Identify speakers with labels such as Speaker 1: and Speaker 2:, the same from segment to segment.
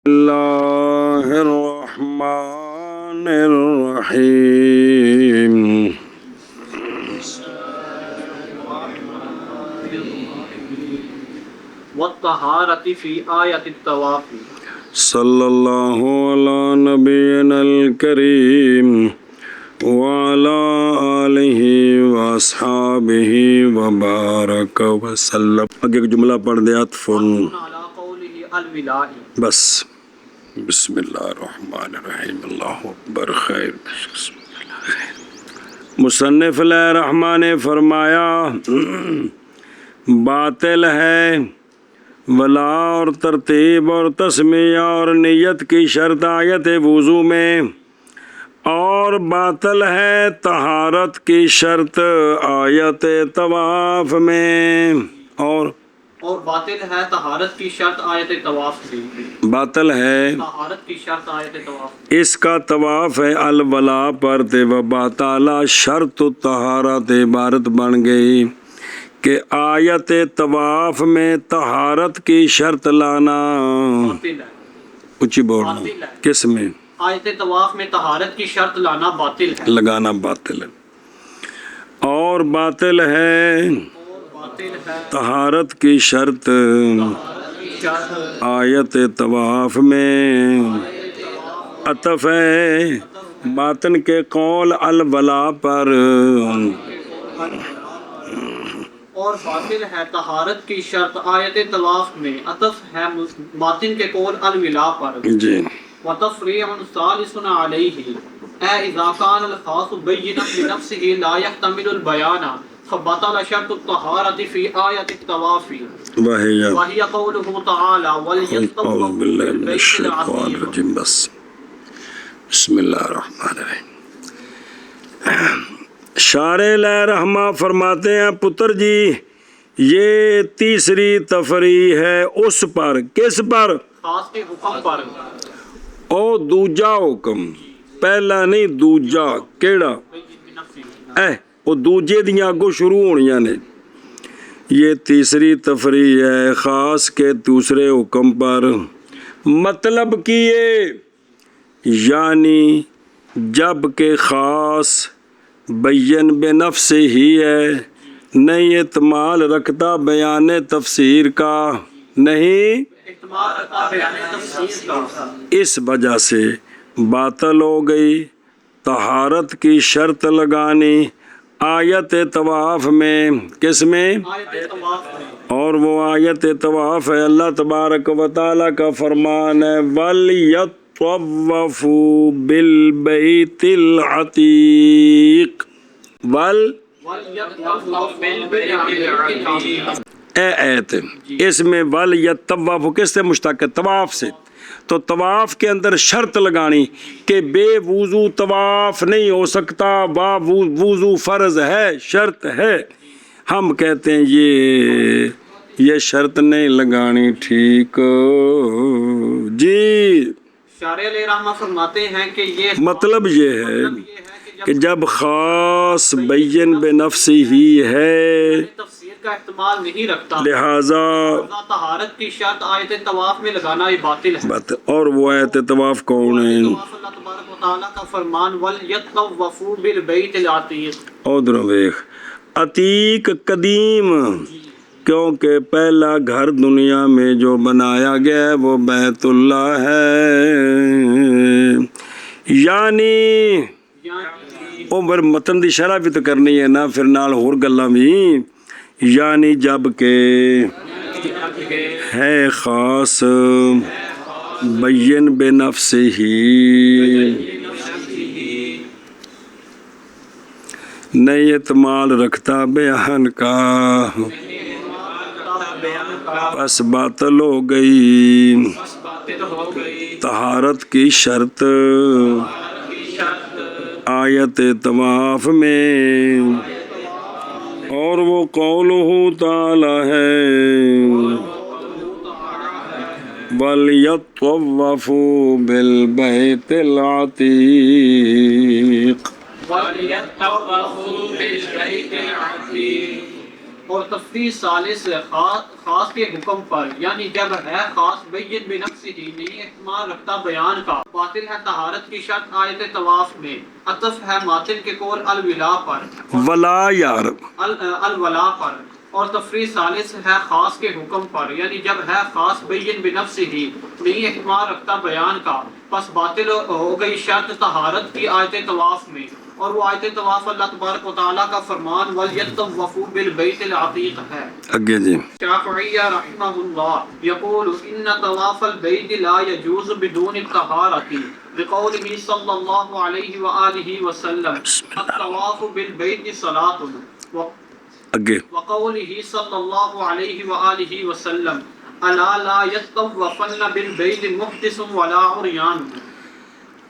Speaker 1: اللہ الرحمن الرحیم
Speaker 2: والطہارۃ فی آیۃ الطواف
Speaker 1: صلی اللہ علی نبینا الکریم وعلی آلہ واصحابہ وبارک وسلم. آگے ایک جملہ پڑھ دے عطف
Speaker 2: علی قولہ الولاء.
Speaker 1: بس. بسم اللہ الرحمن الرحیم. اللہ اکبر. خیر. مصنف علیہ الرحمن نے فرمایا باطل ہے ولا اور ترتیب اور تسمیہ اور نیت کی شرط آیت وضو میں، اور باطل ہے طہارت کی شرط آیت طواف میں، اور
Speaker 2: باطل ہے طہارت کی شرط آیت طواف میں.
Speaker 1: باطل ہے
Speaker 2: طہارت کی شرط آیت طواف.
Speaker 1: اس کا طواف ہے الولا پر تے و باطالا شرط طہارت عبارت بن گئی کہ آیت طواف میں طہارت کی شرط لانا
Speaker 2: باطل ہے.
Speaker 1: اونچی بولنا. کس میں؟
Speaker 2: آیت طواف میں طہارت کی شرط لانا باطل ہے.
Speaker 1: لگانا باطل ہے. اور باطل ہے طہارت کی شرط آیت طواف میں. عطف ہے باطن کے قول الولا پر.
Speaker 2: اور باطل ہے طہارت کی شرط آیت طواف میں، عطف ہے باطن کے قول الولا پر.
Speaker 1: جی.
Speaker 2: وتفریع ثالث علیہ اذا كان الخاص بینا بنفسه لا يحتمل البیان فبطل شرط الطہارت فی آیت الطواف وہی قولہ تعالی
Speaker 1: اعوذ باللہ من الشیطان الرجیم. بس. بسم اللہ الرحمن الرحیم. شارع علیہ رحمہ فرماتے ہیں پتر جی یہ تیسری تفریع ہے اس پر. کس پر؟
Speaker 2: خاص کے حکم پر.
Speaker 1: او دوجا حکم پہلا نہیں دوجا. کیڑا؟ او دوجے دیاں اگوں شروع ہونیاں نے. یہ تیسری تفریع ہے خاص کے دوسرے حکم پر. مطلب کیے یعنی جب کہ خاص بین بے نفس ہی ہے، نہیں احتمال رکھتا بیان تفسیر کا، نہیں اس وجہ سے باطل ہو گئی طہارت کی شرط لگانی آیت طواف میں. کس میں؟ اور وہ آیت طواف ہے اللہ تبارک و تعالیٰ کا فرمان ہے وَلْيَطَّوَّفُوا بِالْبَيْتِ الْعَتِيقِ. اس میں وَلْيَطَّوَّفُوا کس سے مشتق ہے؟ طواف سے. تو طواف کے اندر شرط لگانی کہ بے وضو طواف نہیں ہو سکتا، وضو فرض ہے، شرط ہے. ہم کہتے ہیں یہ شرط نہیں لگانی. ٹھیک جی.
Speaker 2: شارع علیہ رحمہ فرماتے ہیں کہ یہ
Speaker 1: مطلب یہ ہے کہ جب خاص بین بے نفس ہی ہے
Speaker 2: تفسیر کا احتمال نہیں رکھتا،
Speaker 1: لہذا
Speaker 2: طہارت کی شرط آیت طواف میں لگانا یہ باطل ہے.
Speaker 1: اور وہ آیت طواف کون ہے؟
Speaker 2: اللہ تبارک و تعالیٰ کا فرمان وَلْيَطَّوَّفُوا بِالْبَيْتِ الْعَتِيقِ.
Speaker 1: ادھر دیکھ عتیق قدیم، کیونکہ پہلا گھر دنیا میں جو بنایا گیا ہے وہ بیت اللہ ہے. یعنی عمر متن دی شرح بھی تو کرنی ہے نا، پھر نال ہور گلاں بھی. یعنی جب کہ ہے خاص بین بے نفس ہی، نہیں احتمال رکھتا بیان کا، بس باطل ہو گئی طہارت کی شرط آیت طواف میں. اور وہ قولہ تعالی ہے وَلْيَطَّوَّفُوا بِالْبَيْتِ الْعَتِيقِ.
Speaker 2: اور تفریع ثالث خاص کے حکم پر، یعنی جب ہے خاص بین بنفس بنفسه نہیں احتمال رکھتا بیان کا باطل ہے طہارت کی شرط آیت طواف میں عطف ہے ماتن کے قول الولا پر
Speaker 1: ولا یار
Speaker 2: الولا پر اور تفریح ثالث ہے خاص کے حکم پر یعنی جب ہے خاص بین بنفسه ہی نہیں احتمال رکھتا بیان کا پس باطل ہو گئی شرط طہارت کی آیت طواف میں اور وہ آیت طواف اللہ تبارک و تعالیٰ کا فرمان وَلْيَطَّوَّفُوا بِالْبَيْتِ الْعَتِيقِ ہے.
Speaker 1: اگے جی
Speaker 2: شافعیہ رحمہ اللہ یقول ان طواف البیت لا یجوز بدون الطہارۃ لقوله صلی اللہ علیہ وآلہ وسلم الطواف بالبیت صلاۃ
Speaker 1: اگے
Speaker 2: وقوله صلی اللہ علیہ وآلہ وسلم الا لا يطوفن بالبیت محدث ولا عریان.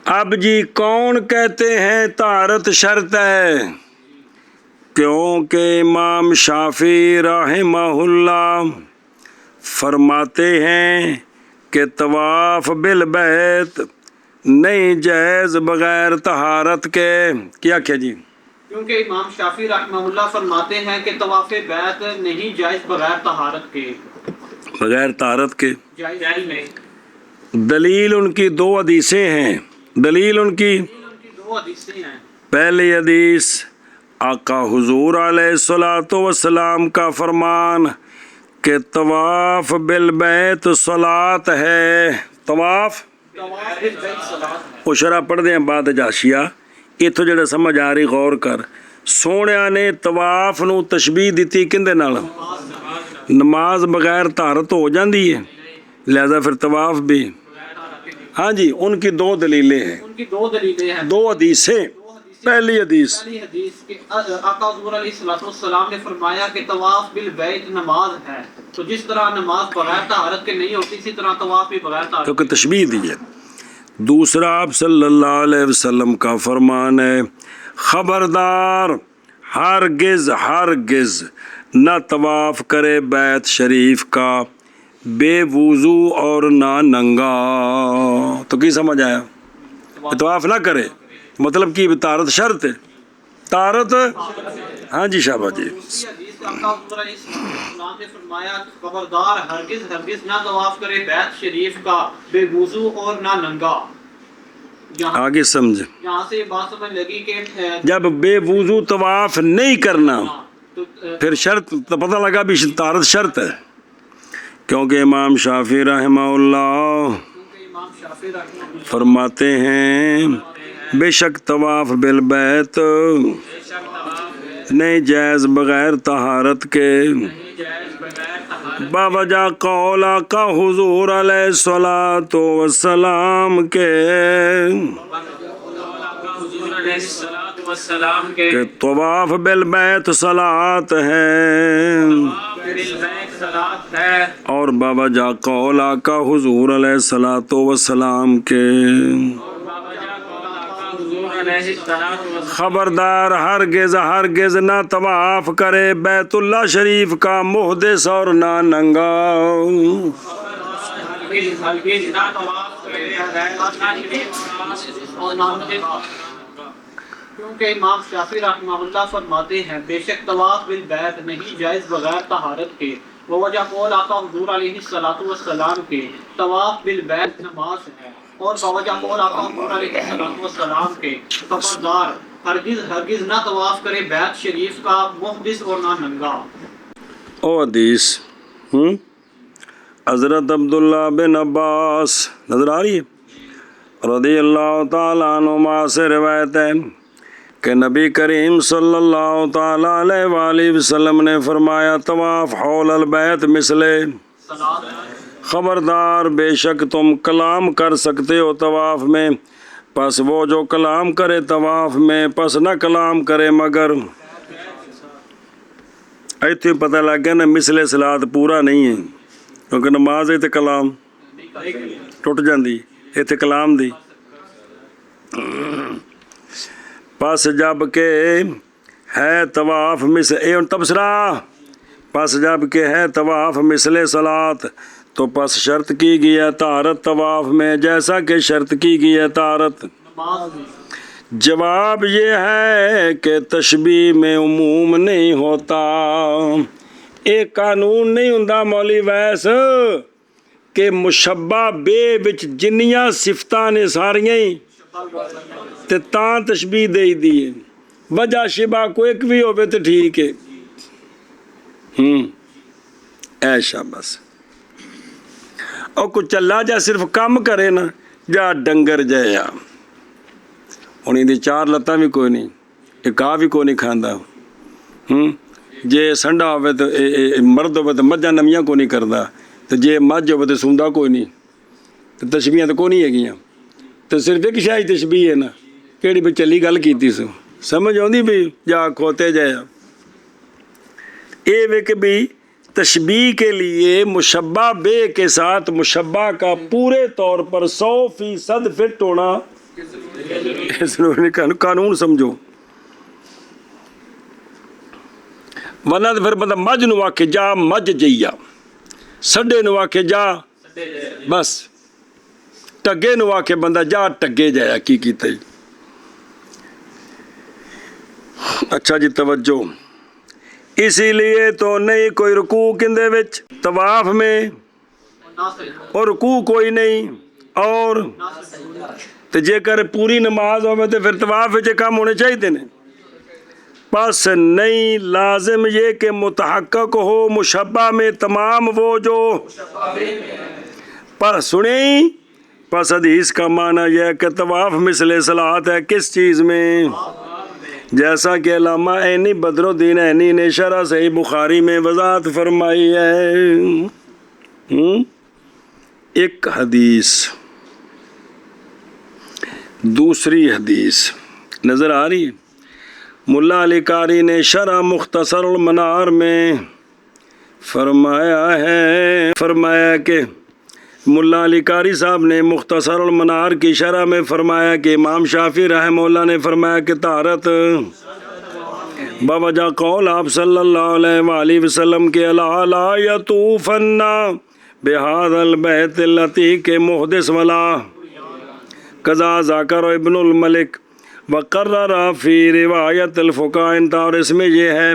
Speaker 1: اب جی کون کہتے ہیں طہارت شرط ہے؟ کیونکہ امام شافعی رحمہ اللہ فرماتے ہیں کہ طواف بالبیت نہیں جائز بغیر طہارت کے. کیا جی؟
Speaker 2: کیونکہ امام شافعی رحمہ اللہ فرماتے ہیں کہ طواف بیت نہیں جائز بغیر طہارت کے.
Speaker 1: بغیر طہارت کے
Speaker 2: جائز نہیں.
Speaker 1: دلیل ان کی دو حدیثیں ہیں. دلیل ان کی
Speaker 2: دو حدیثیں ہیں.
Speaker 1: پہلی حدیث آقا حضور علیہ الصلوۃ والسلام کا فرمان کہ طواف بالبیت صلاۃ ہے. طواف وہ شرح پڑھ دیں بعد جاشیا اتوں جڑا سمجھ آ رہی غور کر. سونیا نے طواف نو تشبیہ دیتی کندے نال؟ نماز بغیر طہارت ہو جاندی ہے لہذا پھر طواف بھی. ہاں جی ان کی دو دلیلیں ہیں.
Speaker 2: ان کی دو دلیلیں ہیں.
Speaker 1: دو حدیثیں. پہلی حدیث
Speaker 2: کہ آقا حضور علیہ السلام نے فرمایا کہ طواف بالبیت نماز ہے تو جس طرح نماز بغیر طہارت کے نہیں ہوتی اسی طرح طواف بھی بغیر طہارت
Speaker 1: کیونکہ تشبیہ دی ہے. دوسرا آپ صلی اللہ علیہ وسلم کا فرمان ہے خبردار ہرگز ہرگز نہ طواف کرے بیت شریف کا بے وضو اور نہ ننگا. تو کی سمجھ آیا؟ طواف نہ کرے مطلب کی طہارت شرط ہے. طہارت ہاں جی شاباش جی.
Speaker 2: آقا حضور علیہ السلام نے فرمایا خبردار ہرگز ہرگز نہ طواف کرے بیت شریف کا بے وضو اور نہ ننگا.
Speaker 1: آگے سمجھ.
Speaker 2: یہاں سے یہ بات سمجھ لگی کہ
Speaker 1: جب بے وضو طواف نہیں کرنا پھر شرط تو پتہ لگا بھی طہارت شرط ہے. کیونکہ امام شافعی رحمہ اللہ فرماتے ہیں بے شک طواف بالبیت نہیں جائز بغیر طہارت کے باوجہ قول آقا حضور علیہ الصلوۃ والسلام کے کہ طواف بالبیت صلاۃ ہے اور باوجہ قول آقا حضور علیہ الصلوۃ والسلام کے خبردار ہرگز ہرگز نہ طواف کرے بیت اللہ شریف کا محدث اور نہ ننگا.
Speaker 2: کیونکہ امام شافعی رحمہ اللہ فرماتے ہیں بے شک طواف بالبیت نہیں جائز بغیر طہارت کے وجہ قول آقا حضور علیہ الصلوۃ والسلام کے طواف بالبیت نماز ہے اور بوجہ قول آقا حضور علیہ الصلوۃ والسلام کے خبردار ہرگز ہرگز نہ طواف کرے بیت شریف کا محدث اور نہ ننگا.
Speaker 1: او حدیث حضرت عبداللہ بن عباس نظر آ رہی ہے رضی اللہ تعالیٰ عنہما سے روایت ہے کہ نبی کریم صلی اللہ تعالیٰ علیہ وآلہ وسلم نے فرمایا طواف حول البیت مثلے خبردار بے شک تم کلام کر سکتے ہو طواف میں پس وہ جو کلام کرے طواف میں پس نہ کلام کرے مگر ایتھے پتہ لگ گیا نا مثل صلاۃ پورا نہیں ہے کیونکہ نماز ایتھے کلام ٹوٹ جاندی ایتھے کلام دی. پس جب کہ ہے طواف مثل اے تبصرہ پس جب کہ ہے طواف مثل صلاۃ تو پس شرط کی گئی ہے طہارت طواف میں جیسا کہ شرط کی گئی ہے طہارت. جواب یہ ہے کہ تشبیہ میں عموم نہیں ہوتا. ایک قانون نہیں ہوندا مولی ویس کہ مشبہ بے وچ جنیاں صفتاں نے ساریاں ہی تے تاں تشبیہ دے دی ہے وجہ شبہ کو ایک بھی ہوئے تو ٹھیک ہے ایشا بس اور کچھ چلا جا صرف کام کرے نا جا ڈنگر جایا انہیں دی چار لتاں بھی کوئی نہیں ایک آ بھی کوئی نہیں کھاندا جے سنڈا ہوئے تو مرد ہوئے تو مجھا نمیاں کو نہیں کردا تو جے مجھ ہوئے تو سوندا کوئی نہیں تو تشبیہاں تو کوئی نہیں ہے گیاں تو صرف ایک شاہی تشبیہ ہے نا کیڑی بھی چلی گل کیتی سو سمجھ آؤں دی بھی جا کھوتے جایا اے وے کہ بھی تشبیہ کے لیے مشبہ بے کے ساتھ مشبہ کا پورے طور پر 100% فٹ ہونا قانون سمجھو ورنہ تو پھر بندہ مجھ نو آکھے جا مجھ جئیا سڈے نو آکھے جا بس ٹگے نو آکھے بندہ جا ٹگے جایا کی کیتا ہی اچھا جی توجہ اسی لیے تو نہیں کوئی رکوع کندے وچ طواف میں اور رکوع کوئی نہیں اور تو جے کر پوری نماز ہوئے تو پھر طواف وچ کام ہونے چاہیے نے پس نہیں لازم یہ کہ متحقق ہو مشبہ میں تمام وہ جو پر سنیں پس حدیث کا معنی یہ کہ طواف مثل صلاۃ ہے کس چیز میں جیسا کہ علامہ عینی بدر الدین عینی نے شرح صحیح بخاری میں وضاحت فرمائی ہے ایک حدیث دوسری حدیث نظر آ رہی ہے ملا علی قاری نے شرح مختصر المنار میں فرمایا کہ ملا علی قاری صاحب نے مختصر المنار کی شرح میں فرمایا کہ امام شافعی رحمہ اللہ نے فرمایا کہ طہارت بوجہ قول آپ صلی اللہ علیہ وآلہ وسلم کے لا یطوفن بہذا البیت العتیق کے محدث ولا قضا ذاکر ابن الملک وقرر فی روایت الفقہاء اور اس میں یہ ہے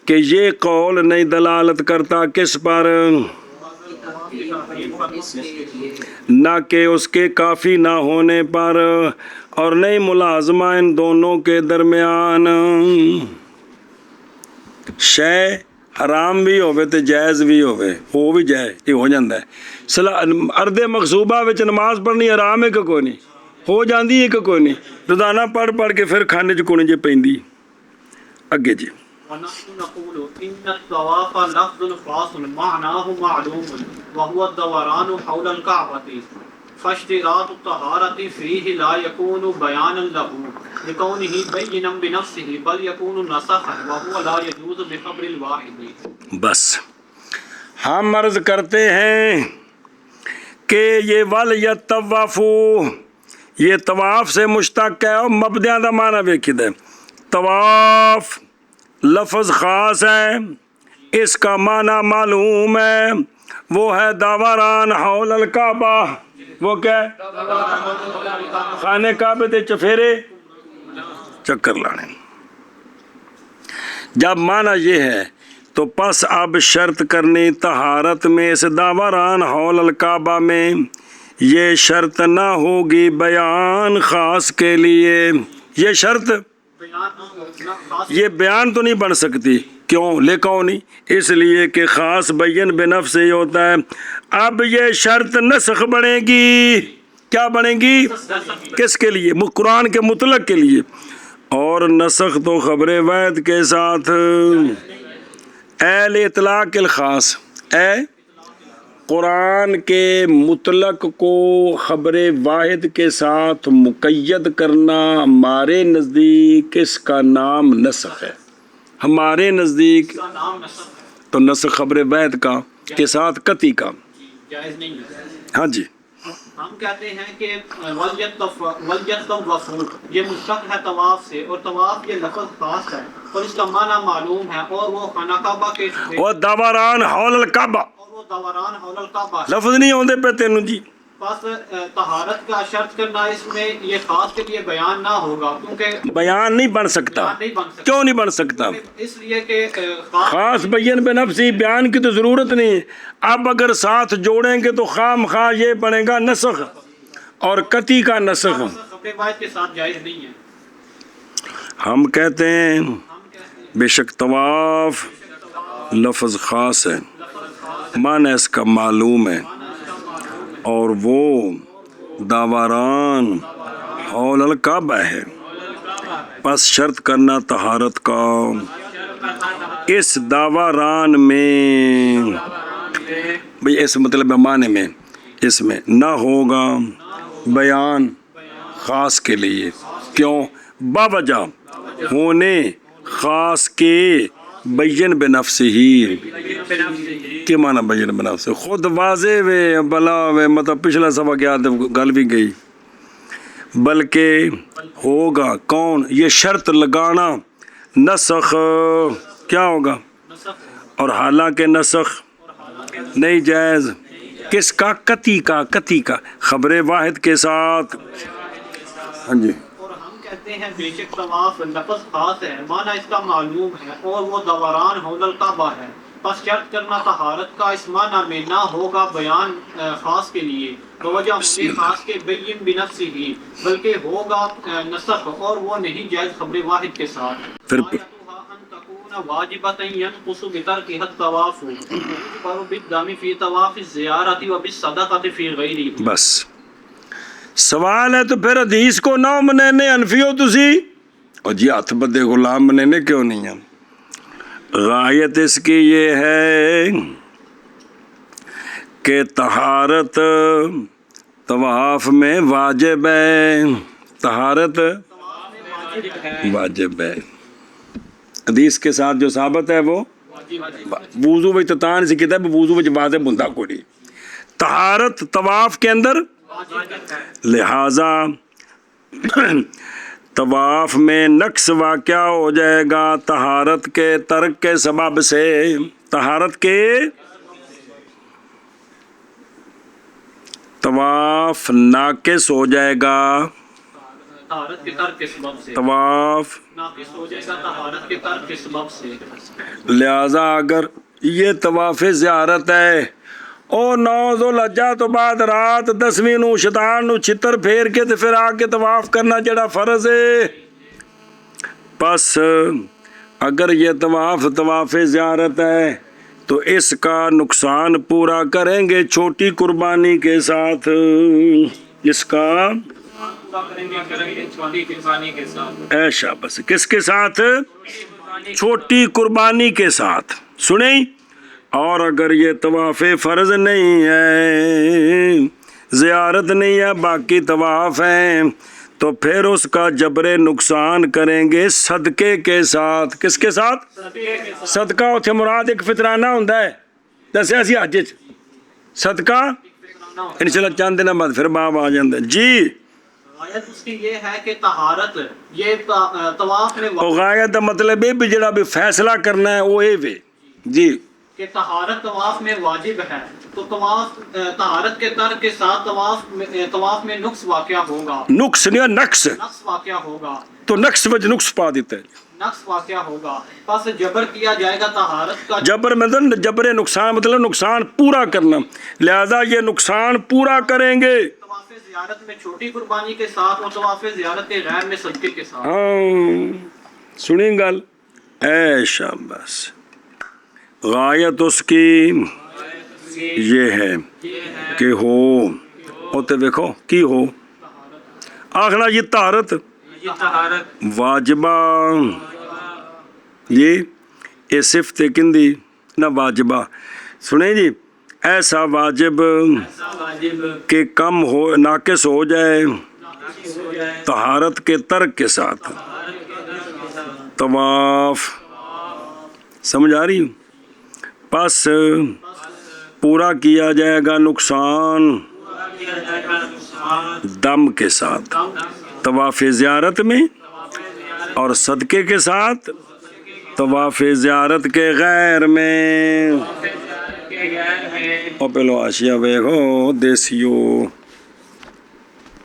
Speaker 1: کہ یہ قول نہیں دلالت کرتا کس پر نہ کہ اس کے کافی نہ ہونے پر اور نہیں ملازمہ ان دونوں کے درمیان شے حرام بھی ہوئے تو جائز بھی ہوئے وہ بھی جائے یہ ہو جاندہ ہے ارد مغصوبہ وچ نماز پڑھنی حرام ہے کہ کوئی نہیں ہو جاندی ہے کہ کوئی نہیں روزانہ پڑھ کے پھر کھانے چکونے جے پیندی اگے جی
Speaker 2: ونحن نقول ان الطواف لفظ خاص معناه معلوم وهو الدوران حول الكعبة فاشتراط الطهارة فيه لا يكون بيانا له لكونه بينا بنفسه بل يكون نسخا وهو لا يجوز بخبر الواحد
Speaker 1: بس ہم عرض کرتے ہیں کہ یہ وَلْيَطَّوَّفُ یہ طواف سے مشتق ہے اور مبدیاں دا معنی ویکھی دے طواف لفظ خاص ہے اس کا معنی معلوم ہے وہ ہے دوران حول الکعبہ وہ کیا ہے خانے کعبے تے چفیرے چکر لانے جب معنی یہ ہے تو پس اب شرط کرنی طہارت میں اس دوران حول الکعبہ میں یہ شرط نہ ہوگی بیان خاص کے لیے یہ شرط یہ بیان تو نہیں بن سکتی کیوں لیکن نہیں اس لیے کہ خاص بیان بنفس سے ہی ہوتا ہے اب یہ شرط نسخ بنے گی کیا بنے گی کس کے لیے قرآن کے مطلق کے لیے اور نسخ تو خبر واحد کے ساتھ اے اطلاق الخاص اے قرآن کے مطلق کو خبر واحد کے ساتھ مقید کرنا ہمارے نزدیک اس کا نام نسخ ہے ہمارے نزدیک تو نسخ خبر واحد کا کے ساتھ قطعی کا
Speaker 2: جائز نہیں ہے
Speaker 1: ہاں جی
Speaker 2: ہم کہتے ہیں کہ وَلْيَطَّوَّفُ یہ مشتق ہے طواف سے اور طواف یہ لفظ خاص ہے اور اس کا معنی معلوم ہے اور وہ خانہ کعبہ کے
Speaker 1: اور دوران حول الکعبہ
Speaker 2: دوران حول الکعبہ
Speaker 1: لفظ نہیں ہوندے پہ تینوں جی
Speaker 2: بس طہارت کا شرط کرنا اس میں یہ خاص کے لیے بیان نہ ہوگا کیونکہ
Speaker 1: بیان نہیں بن سکتا.
Speaker 2: بیان نہیں بن سکتا.
Speaker 1: کیوں نہیں بن سکتا؟
Speaker 2: اس لیے کہ
Speaker 1: خاص بیان بنفسی، بیان کی تو ضرورت نہیں. اب اگر ساتھ جوڑیں گے تو خام خواہ یہ بنے گا نسخ اور قطعی کا نسخ.
Speaker 2: خبر واحد کے ساتھ جائز نہیں ہے.
Speaker 1: ہم کہتے ہیں بے شک طواف لفظ خاص ہے، معنی اس کا معلوم ہے، اور وہ داوران حول الکعبہ ہے. پس شرط کرنا طہارت کا اس داوران میں، بھئی اس مطلب معنی میں اس میں نہ ہوگا بیان خاص کے لیے. کیوں؟ باوجہ ہونے خاص کے بین بنفسہ ہی. کیا معنی بین بنفسہ؟ خود واضح وے بلا وے، مطلب پچھلا سبق یاد گل بھی گئی. بلکہ ہوگا کون؟ یہ شرط لگانا نسخ. کیا ہوگا؟ اور حالانکہ نسخ نہیں جائز. کس کا؟ قطعی کا. قطعی کا خبر واحد کے ساتھ. ہاں جی.
Speaker 2: اور ہم کہتے ہیں بے شک طواف لفظ خاص ہے، معنی اس کا معلوم ہے، اور وہ دوران حول الکعبہ ہے. پس شرط کرنا طہارت کا اس معنی میں نہ ہوگا بیان خاص کے لیے بوجہ ہونے خاص کے بین بنفسہ ہی، بلکہ ہوگا نسخ اور وہ نہیں جائز خبر واحد کے ساتھ.
Speaker 1: پھر
Speaker 2: واجبۃ ينقص بترکہ الطواف ويجبر بالدم فی طواف الزیارۃ وبالصدقۃ فی غیرہ.
Speaker 1: بس سوال ہے تو پھر حدیث کو نہ مننے انفی ہو تسی، اور جی ہاتھ بدے غلام مننے کیوں نہیں ہیں؟ غایت اس کی یہ ہے کہ طہارت طواف میں واجب ہے. طہارت واجب ہے. حدیث کے ساتھ جو ثابت ہے وہ وضو و تتان سے کتاب وضو و واجب بندہ کو نہیں. طہارت طواف کے اندر، لہذا طواف میں نقص واقع ہو جائے گا طہارت کے ترک کے سبب سے. طہارت کے طواف ناقص ہو جائے گا.
Speaker 2: طہارت کے ترک کے سبب سے
Speaker 1: طواف
Speaker 2: ناقص ہو جائے گا طہارت کے ترک کے سبب سے.
Speaker 1: لہذا اگر یہ طواف زیارت ہے او 9 ذوالحجہ تو بعد رات 10ویں نو شیطان نو چھتر پھیر کے تے پھر آ کے طواف کرنا جڑا فرض ہے. پس اگر یہ طواف زیارت ہے تو اس کا نقصان پورا کریں گے چھوٹی قربانی کے ساتھ. اس کا ایشا بس کس کے ساتھ؟ چھوٹی قربانی کے ساتھ. سنیں، اور اگر یہ طواف فرض نہیں ہے، زیارت نہیں ہے، باقی طواف ہیں، تو پھر اس کا جبر نقصان کریں گے صدقے کے ساتھ. کس کے ساتھ؟ صدقہ. اتنے مراد ایک فطرانہ ہوتا ہے، جیسے اسی حج صدقہ انشاءاللہ چند دن بعد پھر باب آ جاندے. جی
Speaker 2: غایت اس کی یہ ہے کہ طہارت یہ طواف میں
Speaker 1: غایت دا مطلب ہے بھی جڑا بھی فیصلہ کرنا ہے وہ اے وے. جی
Speaker 2: کہ طہارت طواف میں واجب ہے، تو طواف طہارت کے ترک کے ساتھ طواف میں نقص واقع ہوگا.
Speaker 1: نقص نہیں، نقص
Speaker 2: واقع ہوگا،
Speaker 1: تو نقص وجہ نقص پا دیتا ہے.
Speaker 2: نقص واقع ہوگا. پس جبر کیا جائے گا طہارت کا.
Speaker 1: جبر مطلب جبر نقصان مطلب نقصان پورا کرنا. لہذا یہ نقصان پورا کریں گے
Speaker 2: طواف زیارت میں چھوٹی قربانی کے ساتھ اور طواف زیارت غیر میں صدقے کے ساتھ.
Speaker 1: ہاں سنیں گل اے شاباش. غایت اس کی یہ ہے کہ ہو ہوتے دیکھو کی ہو آخنا یہ طہارت واجبہ. یہ صفت کندی نہ واجبہ. سنیں جی، ایسا واجب کہ کم ہو ناقص ہو جائے طہارت کے ترک کے ساتھ طواف. سمجھ آ رہی ہوں؟ پس پورا کیا جائے گا نقصان دم کے ساتھ طواف زیارت میں، اور صدقے کے ساتھ طواف زیارت کے غیر میں. اور پہلو آشیا ویکھو دیسیو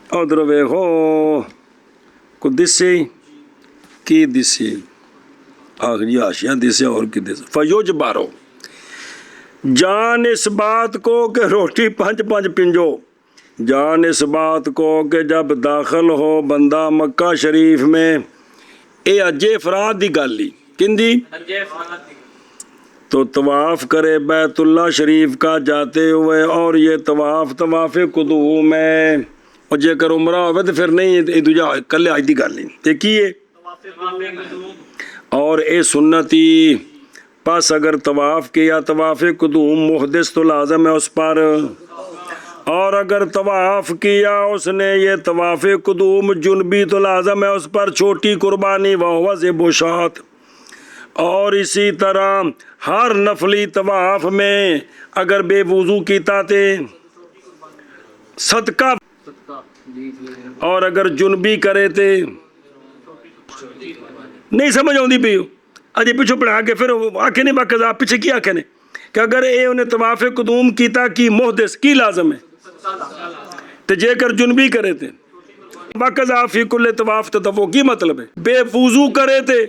Speaker 1: ਉਧਰ ਵੇਖੋ ਕੋ ਦਿਸੇ ਕੀ ਦਿਸੇ آخری آشیاں دیسے اور کی دیسے فیوج بارو جان اس بات کو کہ روٹی پنج پنج پنجو جان اس بات کو کہ جب داخل ہو بندہ مکہ شریف میں اے اجے افراد دی گالی کندی تو طواف کرے بیت اللہ شریف کا جاتے ہوئے اور یہ طواف قدوم ہے اور جے کر عمرہ ہوئے تو پھر نہیں یہ دوجہ کلے آج دی گالی ایک ہی ہے اور اے سنتی پس اگر طواف کیا طواف قدوم محدث تو لازم ہے اس پر اور اگر طواف کیا اس نے یہ طواف قدوم جنبی تو لازم ہے اس پر چھوٹی قربانی وہو ذبح شاۃ اور اسی طرح ہر نفلی طواف میں اگر بے وضو کیتا تے صدقہ اور اگر جنبی کرے تے نہیں سمجھ آتی پی اجے پچھو پڑھا کے پھر آکھے نے باقاعدہ پیچھے کی آکھے نے کہ اگر اے انہیں طواف قدوم کیتا کی محدث کی لازم ہے تو جے کر جنبی کرے تھے باقاعدہ فی کل طواف تطوع کی مطلب ہے بے وضو کرے تھے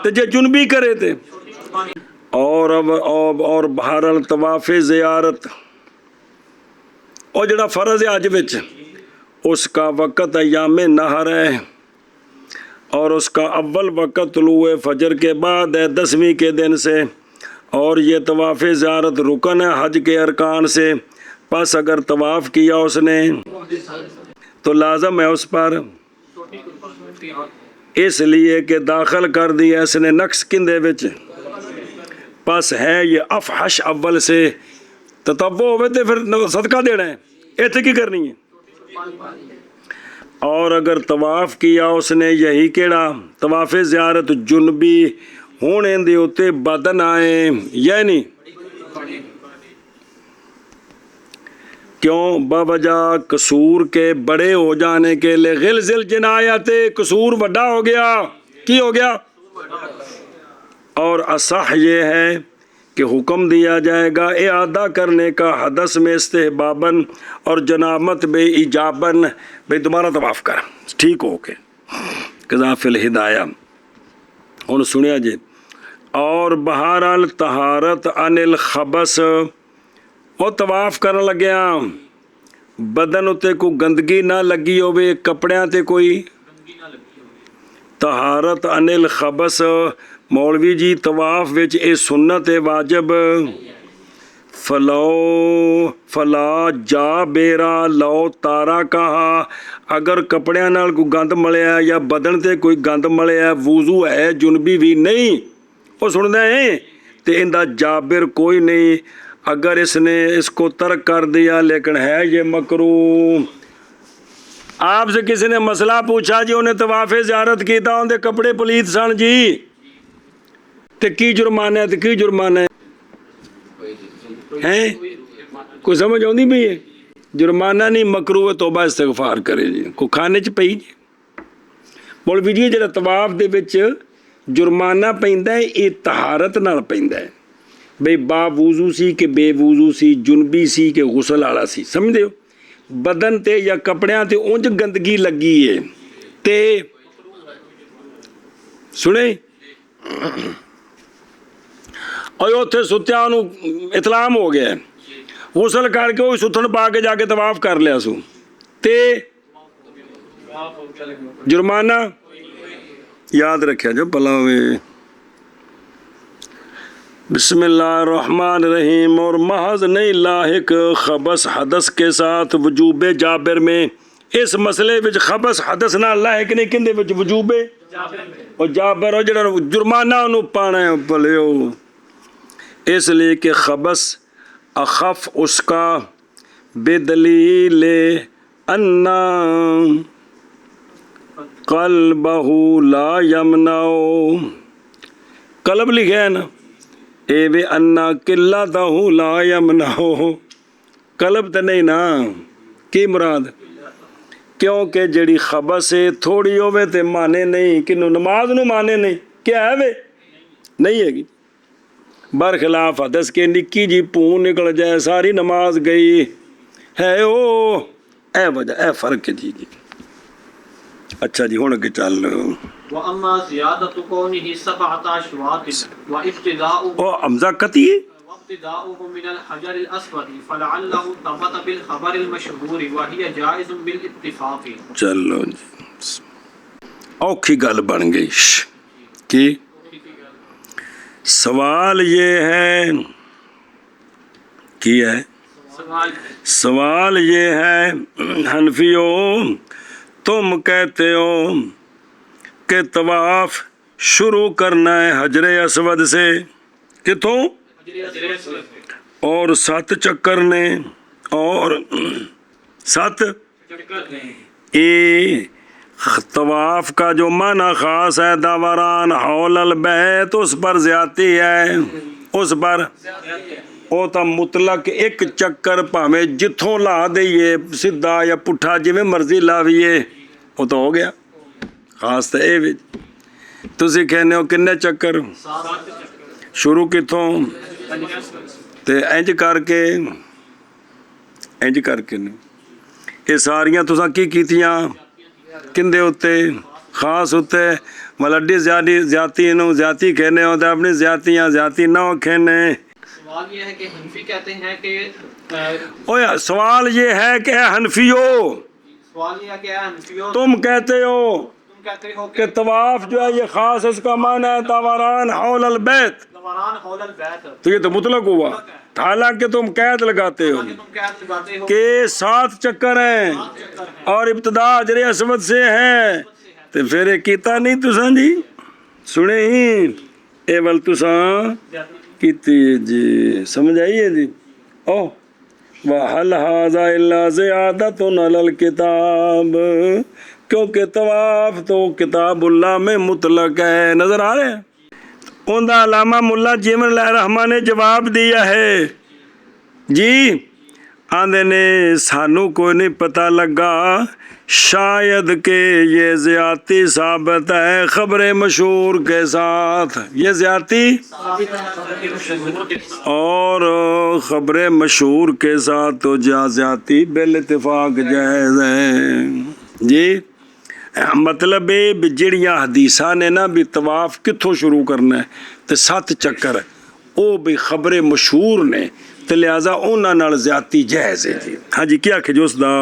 Speaker 1: تو جے جنبی کرے تھے اور بہرحال طواف زیارت اور جڑا فرض ہے اج وچ اس کا وقت ایام نہر ہے اور اس کا اول وقت طلوع فجر کے بعد ہے 10ویں کے دن سے اور یہ طواف زیارت رکن ہے حج کے ارکان سے پس اگر طواف کیا اس نے تو لازم ہے اس پر اس لیے کہ داخل کر دیا اس نے نقص کندے وچ پس ہے یہ افحش اول سے تطوع ہوئے تھے پھر صدقہ دینا ہے ایتھے کی کرنی ہے اور اگر طواف کیا اس نے یہی کیڑا طواف زیارت جنبی ہونے دے ہوتے بدن آئے یعنی کیوں بوجہ قصور کے بڑے ہو جانے کے لئے غلظ الجنایت قصور بڑا ہو گیا کی ہو گیا اور اصح یہ ہے کہ حکم دیا جائے گا اعادہ کرنے کا حدث میں استحباباً اور جنابت بے ایجاباً بھئی دوبارہ طواف کر ٹھیک ہو کے قذاف الہدایہ انہوں سنیا جی اور بہرحال طہارت عن الخبث وہ طواف کرنے لگیا بدن اتے کوئی گندگی نہ لگی ہوئے کپڑیاں تے کوئی طہارت عن الخبث مولوی جی طواف وچ اے سنت واجب فلا جا بیرا لو تارا کہا اگر کپڑیاں نال کوئی گند ملیا یا بدن تے کوئی گند ملیا وضو ہے جنبی بھی نہیں وہ سن دیں تے اندہ جابر کوئی نہیں اگر اس نے اس کو ترک کر دیا لیکن ہے یہ مکروہ آپ سے کسی نے مسئلہ پوچھا جی انہیں طواف زیارت کیتا ان دے کپڑے پلیت سن جی تے کی جرمانہ ہے تے کی جرمانہ ہے کوئی سمجھ آؤں بھی ہے جرمانہ نہیں مکروہ توبہ استغفار کرے جی کو کھانے چ پئی جی مولوی جی جڑا طواف دے وچ جرمانہ پیندا ہے یہ طہارت نال پیندا ہے بھئی با وضو سی کہ بے وضو سی جنبی سی کہ غسل والا سی سمجھ دیو بدن تے یا کپڑیاں تے اونج گندگی لگی ہے تے سنے اور اتنے ستیا انہوں اطلام ہو گیا غسل کر کے وہی ستھن پا کے جا کے طواف کر لیا سو تے جرمانہ یاد رکھیا جو پلا ہوئے بسم اللہ الرحمن الرحیم اور محض نہیں لاحق خبث حدث کے ساتھ وجوب جابر میں اس مسئلے وچ خبث حدث نہ لاحق نہیں کندے وچ وجوب اور جابر اور جڑا جرمانہ انہوں پانا ہے پلے ہو اس لیے کہ خبث اخف اس کا بدلیل انا قلبہ لا یمنعو قلب لکھے ہے نا اے بے انا قلتہ لا یمنعو قلب تو نہیں نا کی مراد کیونکہ جڑی خبث ہے تھوڑی ہوئے تے مانے نہیں کنو نماز نو مانے نہیں کیا ہے وے نہیں ہے گی برخلاف حدث کے نکی جی پون نکل جائے ساری نماز گئی ہے او اے وجہ اے فرق ہے جی جی. اچھا جی ہن اگے چل.
Speaker 2: وَأَمَّا زِيَادَةُ كَوْنِهِ سَبْعَةَ أَشْوَاطٍ وَابْتِدَاؤُهُ
Speaker 1: او حمزہ قطعی ہے.
Speaker 2: وابتداؤه من الحجر الأسود فلعله ثبت بالخبر المشهور وهي جائز بالاتفاق.
Speaker 1: چلو جی اوکھی گل بن گئی. کی سوال یہ ہے کی ہے سوال یہ ہے حنفیوں تم کہتے ہو کہ طواف شروع کرنا ہے حجر اسود سے کتوں اور 7 چکر نے اور 7 طواف کا جو معنی خاص ہے دوران حول البیت اس پر زیادتی ہے. اس پر او تا مطلق ایک چکر پاویں جتھوں لا دئیے سیدھا یا پٹھا جویں مرضی لاویے وہ تو ہو گیا. خاص تو اے تسی کہنے ہو کنے چکر شروع کتوں تے انج کر کے یہ ساریاں تساں کی کیتیاں کندے ہوتے خاص ہوتے ملڈی زیادتی نو زیادتی کہنے ہوتے اپنی زیادتیاں زیادتی نہ کہنے.
Speaker 2: سوال یہ ہے کہ حنفی کہتے ہیں کہ
Speaker 1: سوال یہ ہے کہ حنفیو تم کہتے ہو کہ طواف جو ہے یہ خاص اس کا معنی ہے دوران حول البیت تو یہ تو مطلق ہوا. حالانکہ تم قید لگاتے ہو کہ 7 چکر ہیں اور ابتدا حجر اسود سے ہے تو پھر یہ کیتا نہیں تساں جی سنے ہی اے ول تساں کیتی جی سمجھ آئیے جی. او وَهَلْ هَذَا إِلَّا زِيَادَةٌ عَلَى الْكِتَابِ کیونکہ طواف تو کتاب اللہ میں مطلق ہے. نظر آ رہے ہیں ان دا علامہ ملا جیمن اللہ رحمٰن نے جواب دیا ہے جی آندے نے سانو کوئی نہیں پتہ لگا شاید کہ یہ زیادتی ثابت ہے خبر مشہور کے ساتھ. یہ زیادتی اور خبر مشہور کے ساتھ تو زیادتی بالاتفاق جائز ہے جی. مطلب جڑیاں حدیثاں نے نا بھی طواف کتھوں شروع کرنا ہے تو 7 چکر او بھی خبر مشہور نے تو لہٰذا انہاں نال زیادتی جائز ہے جی. ہاں جی کیا کہ جو اس دا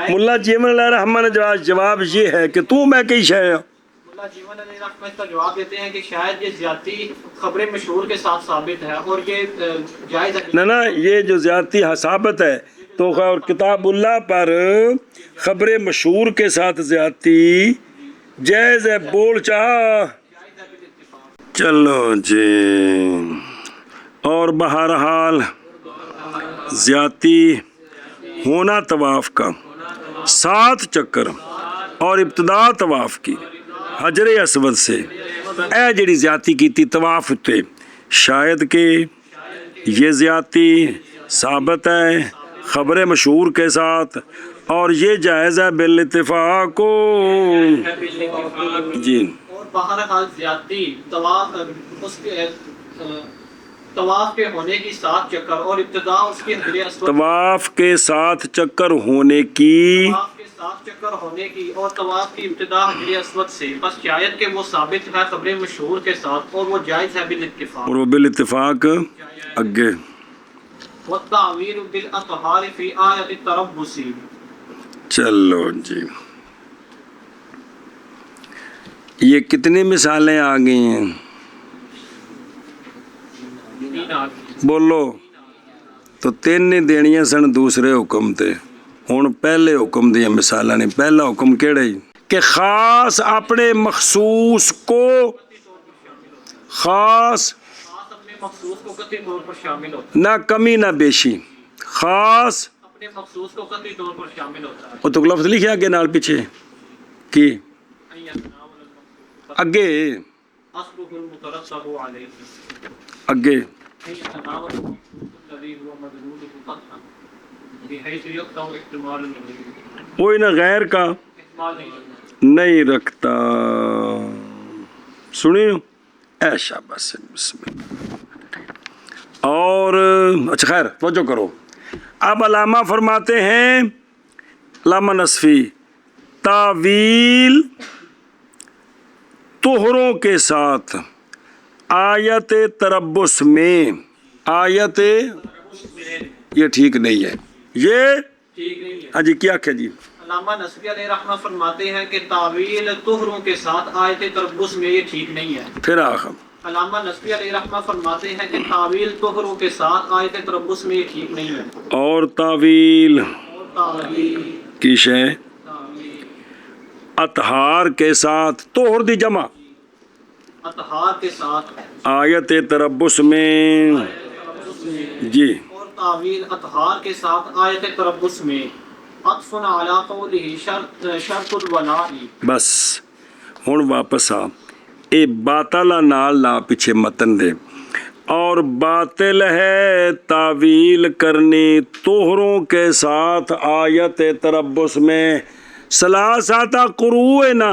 Speaker 1: ملا جیمن اللہ رحمہ نے جواب یہ ہے کہ تو میں کئی شے
Speaker 2: ملا جیمن علیہ رحمہ اس کا جواب دیتے ہیں کہ شاید یہ زیادتی خبر مشہور کے ساتھ ثابت ہے اور یہ جائز ہے.
Speaker 1: نا یہ جو زیادتی ثابت ہے تو اور کتاب اللہ پر خبر مشہور کے ساتھ زیادتی جائز ہے. بول چاہ چلو جی. اور بہرحال زیادتی ہونا طواف کا 7 چکر اور ابتدا طواف کی حجر اسود سے اے جڑی زیادتی کی تھی طواف تے شاید کہ یہ زیادتی ثابت ہے خبر مشہور کے ساتھ اور یہ جائز ہے بالاتفاق جی.
Speaker 2: اور بہرحال زیادتی طواف کے ہونے کی 7 چکر اور ابتدا اس کی حجر اسود
Speaker 1: طواف کے 7 چکر ہونے کی
Speaker 2: اور طواف کی ابتدا حجر اسود سے بس شاید کہ وہ ثابت ہے خبر مشہور کے ساتھ اور وہ جائز ہے بالاتفاق.
Speaker 1: اور وہ بالاتفاق اگے
Speaker 2: والتعویر بالاطہار فی آیت التربص. چلو
Speaker 1: جی یہ کتنی مثالیں آ گئی ہیں بولو تو 3 نہیں دینیاں سن دوسرے حکم تے ہن پہلے حکم دیا مثالاں نہیں. پہلا حکم کیڑا ہی کہ خاص اپنے مخصوص کو خاص
Speaker 2: مخصوص کو قطعی طور پر شامل ہوتا
Speaker 1: نہ کمی نہ بیشی خاص
Speaker 2: اپنے مخصوص کو قطعی طور پر شامل ہوتا ہے.
Speaker 1: وہ تو لفظ لکھے آگے نال پیچھے کی اگے اگے کوئی نہ غیر کا نہیں رکھتا. سنیو اے شاباش بسم اللہ. اور اچھا خیر توجہ کرو اب علامہ فرماتے ہیں علامہ نصفی تعویل طہروں کے ساتھ آیت تربص میں آیت یہ ٹھیک نہیں ہے یہ
Speaker 2: ٹھیک نہیں ہے۔
Speaker 1: ہاں جی کیا کہ جی
Speaker 2: علامہ نصفی علیہ رحمہ فرماتے ہیں کہ تعویل طہروں کے ساتھ آیت تربص میں یہ ٹھیک نہیں ہے۔
Speaker 1: پھر آخر
Speaker 2: علامہ نصفی علیہ رحمہ فرماتے ہیں کہ تعویل طہروں کے ساتھ آیت تربص میں یہ ٹھیک نہیں ہے۔
Speaker 1: اور تعویل
Speaker 2: اور تعویل
Speaker 1: کی شے اطہار کے ساتھ طہر دی جمع
Speaker 2: اطہار کے ساتھ
Speaker 1: آیت تربص میں جی
Speaker 2: اور تعویل اطہار کے ساتھ آیت تربص میں عطف علی قولہ شرط الولاء۔
Speaker 1: بس ہن واپس آ اے باطل نال لا پیچھے متن دے اور باطل ہے تعویل کرنی طہروں کے ساتھ آیت تربص میں سلاساتہ قروء ہے نا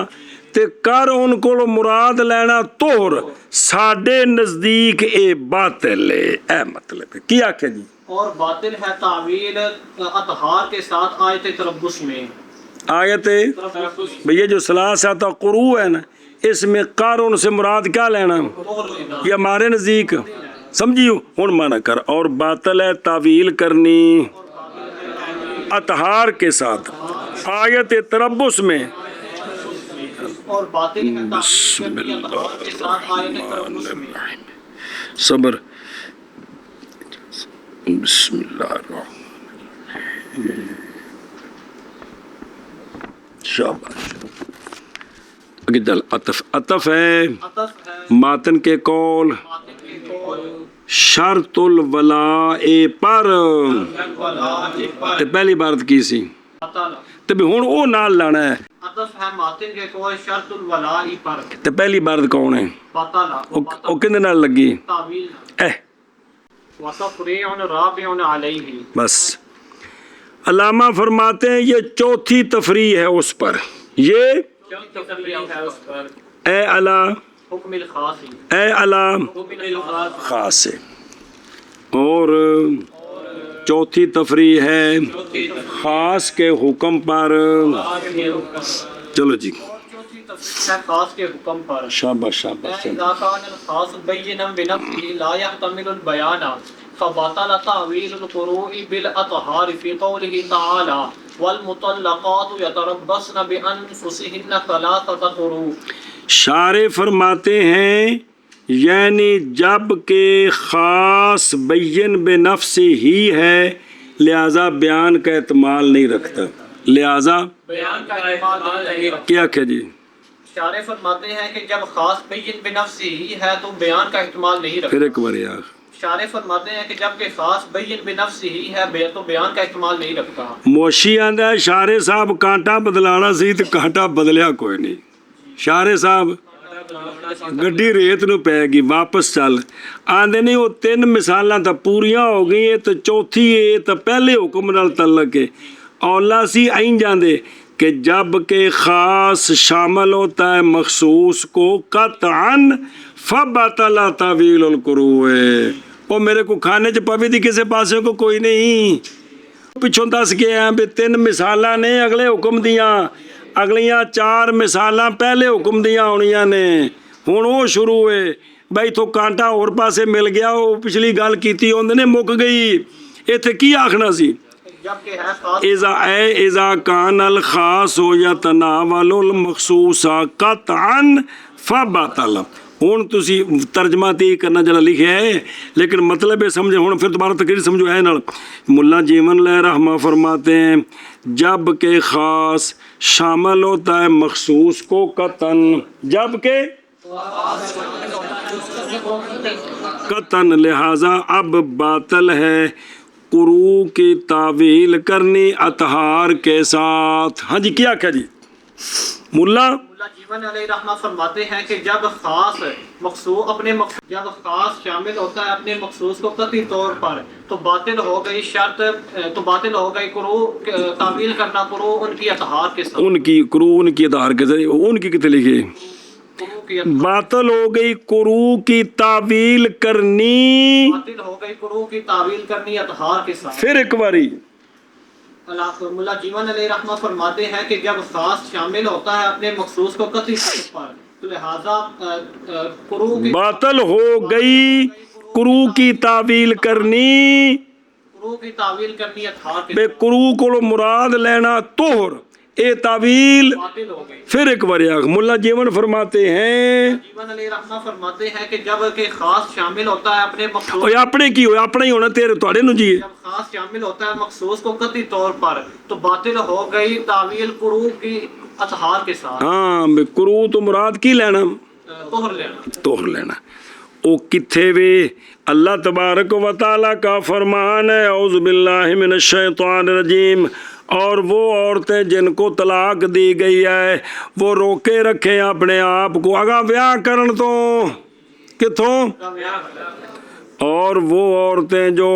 Speaker 1: تے کر ان کو مراد لینا طہر ساڈے نزدیک اے باطل ہے اے مطلب ہے کیا کہ جی
Speaker 2: اور باطل ہے تعویل اطہار کے ساتھ آیت تربص میں
Speaker 1: آیت بھئی جو سلاساتہ قروء ہے نا اس میں قارون سے مراد کیا لینا یہ ہمارے نزدیک سمجھیو ہن مانا کر اور باطل ہے تعویل کرنی اطہار کے ساتھ آیت تربص میں
Speaker 2: اور باطل ہے تعویل کرنی اطہار کے ساتھ آیت تربص میں۔
Speaker 1: صبر بسم اللہ الرحمن الرحیم شاباش اگے چل عطف ہے
Speaker 2: عطف ہے
Speaker 1: ماتن کے قول
Speaker 2: باطل کے قول
Speaker 1: شرط الولاء پر تے پہلی بارت کی سی تے بھی ہن او نال لانا ہے
Speaker 2: عطف ہے ماتن کے قول شرط الولاء پر
Speaker 1: تے پہلی بارت کون ہے
Speaker 2: باطل
Speaker 1: او کندے نال لگی
Speaker 2: تعویل
Speaker 1: اے
Speaker 2: وتفریع رابع علیہ۔
Speaker 1: بس علامہ فرماتے ہیں یہ چوتھی تفریح ہے اس پر یہ
Speaker 2: تفریع ہے اس پر
Speaker 1: اے علا
Speaker 2: حکم الخاص
Speaker 1: اے علا
Speaker 2: حکم الخاص
Speaker 1: خاص ہے اور چوتھی تفریح ہے خاص کے حکم پر چلو جی
Speaker 2: چوتھی تفریح ہے خاص کے حکم پر۔
Speaker 1: شاباش شاباش
Speaker 2: اذا كان الخاص بينا بنفسه لا يحتمل البيان فبطل تعويل القروء بالاطهار في قوله تعالى والمطلقات يتربصن بانفسهن ثلاثه قروء۔
Speaker 1: شارح فرماتے ہیں یعنی جب کہ خاص بین بے نفس ہی ہے لہذا بیان کا احتمال نہیں رکھتا لہذا
Speaker 2: بیان کا احتمال نہیں رکھتا۔
Speaker 1: کیا کہ جی
Speaker 2: شارح فرماتے ہیں کہ جب خاص بین بنفس ہی ہے تو بیان کا احتمال نہیں
Speaker 1: پھر
Speaker 2: رکھتا۔
Speaker 1: ایک بار یار
Speaker 2: شارح فرماتے ہیں کہ جب کہ خاص بین بنفس ہی ہے تو بیان کا احتمال نہیں رکھتا۔
Speaker 1: موشی آندا ہے شارح صاحب کانٹا بدلانا سی تے کانٹا بدلیا کوئی نہیں شارح صاحب گڈی ریت نو پے گی واپس چل آندے نہیں وہ تین مثالاں تا پوریاں ہو گئی ہے تو چوتھی ہے تو پہلے حکم نال تعلق ہے اولا سی آئیں جاندے کہ جب کہ خاص شامل ہوتا ہے مخصوص کو قطعاً فبطل تعویل القروء وہ میرے کو کھانے چ پوی دی کسے پاسے کو کوئی نہیں پچھوں دس کے ہیں بھی تین مثالاں نے اگلے حکم دیاں اگلیاں چار مثالاں پہلے حکم دیاں ہونیاں نے ہن وہ شروع ہوئے بھائی تو کانٹا اور پاسے مل گیا وہ پچھلی گل کیتی ہوندے نے مک گئی ایتھے کی آکھنا سی
Speaker 2: جب کہ ہے خاص
Speaker 1: اذا کان الخاص یتناول المخصوص قطعا فبطل ہن تسی ترجمہ تے کرنا جڑا لکھیا ہے لیکن مطلب ہے سمجھے ہن پھر دوبارہ تقریر سمجھو ہے نال ملا جیون لہ رحمہ فرماتے ہیں جب کہ خاص شامل ہوتا ہے مخصوص کو قطعا جب کہ قطعا لہذا اب باطل ہے قروء کی تعویل کرنی اطہار کے ساتھ ہاں جی کیا کہا جی ملا
Speaker 2: جیون علیہ رحمہ فرماتے ہیں کہ جب خاص مخصوص جب خاص شامل ہوتا ہے اپنے مخصوص کو قطعی طور پر تو باطل ہو گئی شرط تو باطل ہو گئی قروء تعویل کرنا قروء ان کی اطہار کے ساتھ
Speaker 1: ان کی قروء ان کی اطہار کے ذریعے ان کی کتنے لکھے
Speaker 2: قرو کی
Speaker 1: باطل ہو گئی قرو کی تعویل کرنی.
Speaker 2: باطل ہو گئی قرو کی تعویل کرنی اطہار کے ساتھ.
Speaker 1: پھر ایک باری
Speaker 2: ملا جیون علیہ رحمہ فرماتے ہیں کہ جب خاص شامل ہوتا ہے اپنے مخصوص کو قطعی طور پر تو لہذا قرو کی
Speaker 1: باطل ہو گئی قرو کی تعویل کرنی.
Speaker 2: قرو کی تعویل کرنی اطہار کے
Speaker 1: بے قرو کو مراد لینا طہر اے تعویل.
Speaker 2: باطل ہو گئی.
Speaker 1: پھر ایک بار ملا جیون فرماتے ہیں
Speaker 2: جیون علیہ رحمہ فرماتے ہیں کہ جب کہ خاص شامل ہوتا ہے اپنے مخصوص
Speaker 1: اوے اپنے کی ہوئے اپنا ہی ہونا تیرے تواڈے نو جی.
Speaker 2: جب خاص شامل ہوتا ہے مخصوص کو قطعی طور پر تو باطل ہو گئی تعویل قرو کی اطہار کے ساتھ.
Speaker 1: ہاں بے قرو تو مراد کی لینا
Speaker 2: طہر لینا.
Speaker 1: طہر لینا. او کتھے وے اللہ تبارک و تعالی کا فرمان ہے اعوذ باللہ من الشیطان الرجیم. اور وہ عورتیں جن کو طلاق دی گئی ہے وہ روکے رکھیں اپنے آپ کو اگا بیاہ کرن تو کتھوں. اور وہ عورتیں جو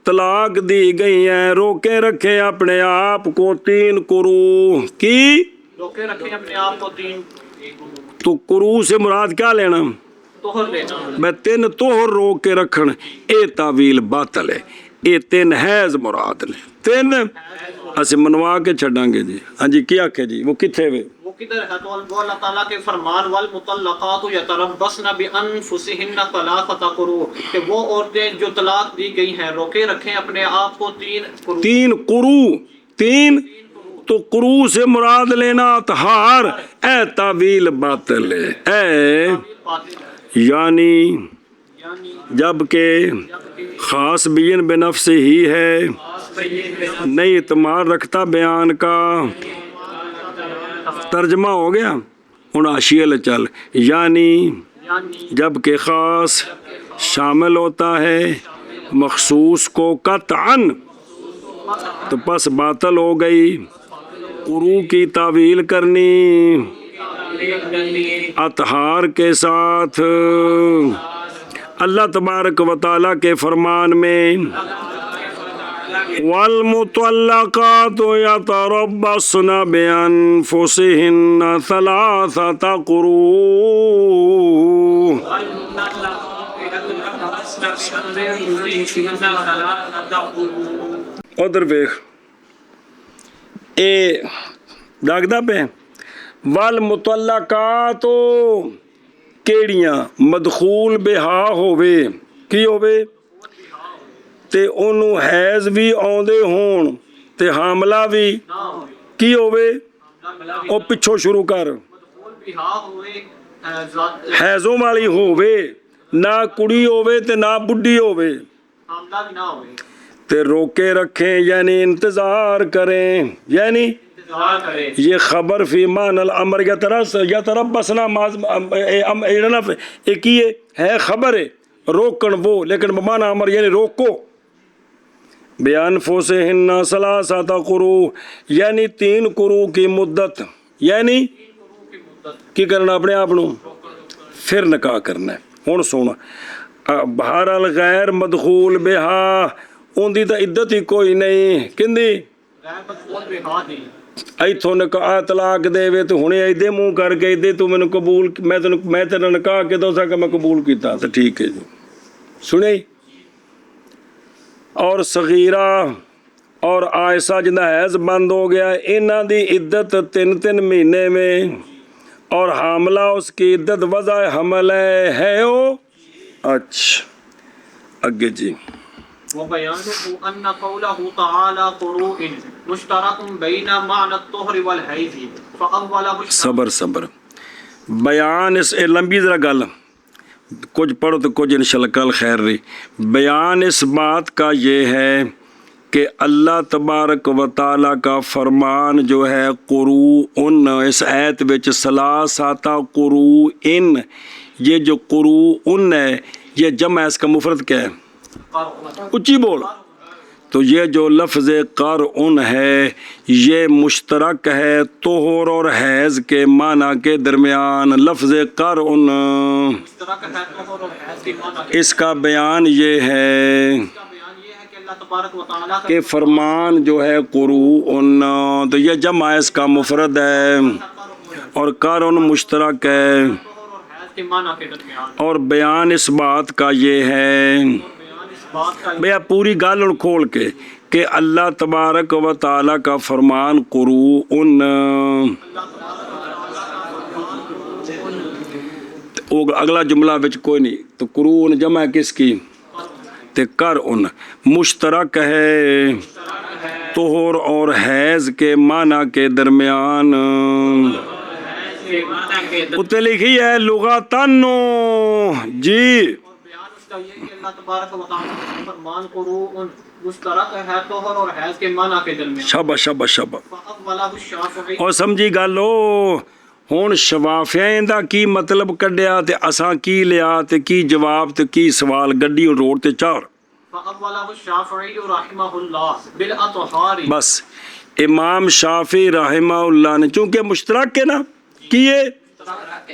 Speaker 1: طلاق دی گئی ہیں روکے رکھیں اپنے آپ کو 3 قرو کی.
Speaker 2: روکے رکھیں اپنے آپ کو 3
Speaker 1: تو قرو سے مراد کیا لینا
Speaker 2: طہر لینا.
Speaker 1: میں 3 طہر روک کے رکھن اے تعویل باطل ہے. اے 3 حیض مراد نے 3 اسے منوا کے چھڑاں گے جی. ہاں جی کیا کہ جی وہ کتھے وے
Speaker 2: وہ کدھر ہے تو اللہ تعالیٰ کے فرمان والمطلقات یتربصن بانفسہن ثلاثۃ قروء کہ وہ عورتیں جو طلاق دی گئی ہیں روکے رکھیں اپنے آپ کو 3 قروء.
Speaker 1: 3 قرو 3 تو قرو سے مراد لینا اطہار اے تعویل باطل ہے. اے یعنی جب کہ خاص بین بنفس ہی ہے نہیں اعتماد رکھتا بیان کا. ترجمہ ہو گیا ہن آشیل چل. یعنی جب کہ خاص شامل ہوتا ہے مخصوص کو قطعاً تو پس باطل ہو گئی قرو کی تعویل کرنی اطہار کے ساتھ. اللہ تبارک و تعالیٰ کے فرمان میں والمطلقات یتربصن بانفسہن 3 قروء. ادھر ویکھ اے داغدا پہ والمطلقات کیڑیاں مدخول بہا ہووے کی ہووے تے انہوں حیض بھی آندے ہون تے حاملہ بھی کی ہووے او پچھو شروع کر حیضوں والی ہووے نہ کڑی ہووے تے نہ بڈی ہووے تے روکے رکھیں یعنی انتظار کریں. یعنی یہ خبر فی مان الامر یتربصنا ایک ہی ہے خبر ہے روکن وہ لیکن بمانا امر یعنی روکو. بانفسہن 3 قروء یعنی 3 قروء کی مدت یعنی کی کرنا اپنے آپ نو پھر نکاح کرنا ہے. ہن سونا بہرحال غیر مدخول بہا ان دی تا عدت ہی کوئی نہیں کندی ایتھوں نکاح طلاق دے وے تو ہنے ایدے منہ کر کے ایدے تو میں قبول میں تیرا نکاح کے دو سا کہ میں قبول کیتا تو ٹھیک ہے جی سنے. اور صغیرہ اور عائشہ جنہ حیض بند ہو گیا انہاں دی عدت 3 مہینے میں اور حاملہ اس کی عدت وضع حمل ہے او. اچھا اگے جی
Speaker 2: وَبَيَانُهُ أَنَّ قَوْلَهُ تَعَالَى قُرُوءٍ مُشْتَرَكٌ بَيْنَ مَعْنَى الطُّهْرِ وَالْحَيْضِ فَأَوَّلَهُ
Speaker 1: صبر بیان اس لمبی ذرا گل کچھ پڑھو تو کچھ انشاءاللہ کل خیر رہی. بیان اس بات کا یہ ہے کہ اللہ تبارک و تعالیٰ کا فرمان جو ہے قروءن اس آیت وچ 3 قروء یہ جو قروءن ہے یہ جمع اس کا مفرد کیا ہے اچھی بول. تو یہ جو لفظ قرءن ہے یہ مشترک ہے طہر اور حیض کے معنی کے درمیان. لفظ قرءن اس کا بیان یہ ہے کہ فرمان جو ہے قروءن تو یہ جمع اس کا مفرد ہے اور کارن مشترک ہے،
Speaker 2: طہر اور حیض کے معنی کے درمیان،
Speaker 1: اور بیان اس بات کا یہ ہے،
Speaker 2: بیان اس بات کا
Speaker 1: بھیا پوری گل ہن کھول کے کہ اللہ تبارک و تعالیٰ کا فرمان قرؤن، وہ اگلا جملہ بچ کوئی نہیں، تو قرؤن جمع ہے کس کی؟ تے کرؤن مشترک ہے طہر اور حیض کے معنی کے درمیان،
Speaker 2: کے معنی کے درمیان،
Speaker 1: اتنے لکھی ہے لغتاً جی،
Speaker 2: اور بیان اس کا یہ کہ اللہ تبارک و تعالیٰ کا فرمان قرؤن مشترک ہے طہر اور حیض کے معنی کے درمیان،
Speaker 1: شاباش شاباش شاباش،
Speaker 2: فأولہ الشافعی،
Speaker 1: اور سمجھی گل ہن شوافیاں دا کی مطلب کڈیا تے اساں کی لیا تے کی جواب تے کی سوال گڈی روڈ تے چار،
Speaker 2: فأولہ الشافعی رحمہ اللہ بالاطہار،
Speaker 1: بس امام شافعی رحمہ اللہ نے چونکہ مشترک ہے نا کیے